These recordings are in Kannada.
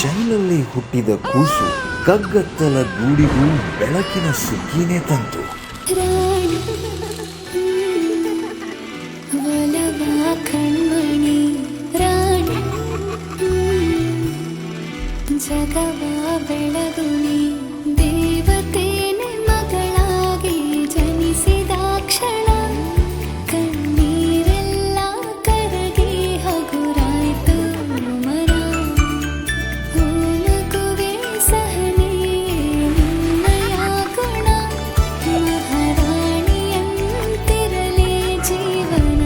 ಜೈಲಲ್ಲಿ ಹುಟ್ಟಿದ ಕೂಸು ಕಗ್ಗತ್ತಲ ಗೂಡಿಗೂ ಬೆಳಕಿನ ಸುಗ್ಗಿನೇ ತಂತು. ಕಣ್ಮಣಿ ರಾಣಿ ಜಗವ ಬೆಳಗುನಿ ದೇವತೇನೆ ಮಗಳಾಗಿ ಜನಿಸಿದಾಕ್ಷಣ ಕಣ್ಣೀರೆಲ್ಲ ಕರಗಿ ಹಗುರಾಯ್ತು ಮನ ಮಗುವೆ ಸಹನೆ ನಿನ್ನಯ ಗುಣ ಮಹಾರಾಣಿಯಂತಿರಲಿ ಜೀವನ.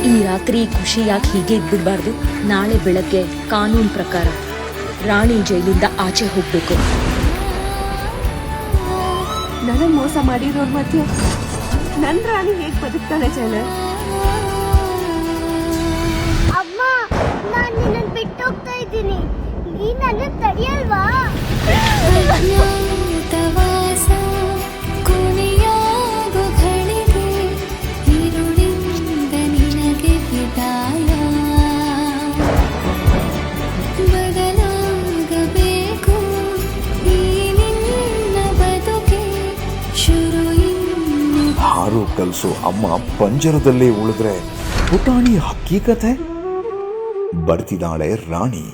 ಈ ರಾತ್ರಿ ಖುಷಿಯಾಗಿ ಹೀಗೆ ಇದ್ಬಿಡ್ಬಾರ್ದು. ನಾಳೆ ಬೆಳಗ್ಗೆ ಕಾನೂನು ಪ್ರಕಾರ ರಾಣಿ ಜೈಲಿಂದ ಆಚೆ ಹೋಗ್ಬೇಕು. ನನಗ್ ಮೋಸ ಮಾಡಿರೋರ್ ಮಧ್ಯೆ ನನ್ ರಾಣಿ ಹೇಗ್ ಬದುಕ್ತಾಳೆ ಜೈಲ? ಅಮ್ಮ, ನಾನ್ ನಿನ್ನ ಬಿಟ್ಟು ಹೋಗ್ತಾ ಇದ್ದೀನಿ, ನೀನ್ ನನ್ನ ತಡೆಯಲ್ವಾ? ಅಜ್ಞಾತವಾಸ ಕೊನೆಯಾಗೋ ಘಳಿಗೆ ഇരുಳಿಂದ ನಿನಗೆ ವಿದಾಯ. ಬದಲಾಗಬೇಕು ಈ ನಿನ್ನ ಬದುಕೆ ಶುರು ಇನ್ನು. ಹಾರು ಕಲ್ಸು ಅಮ್ಮ ಪಂಜರದಲ್ಲೇ ಉಳಿದ್ರೆ ಪುಟಾಣಿ ಹಕ್ಕಿ ಕಥೆ ಬರ್ತಿದ್ದಾಳೆ ರಾಣಿ.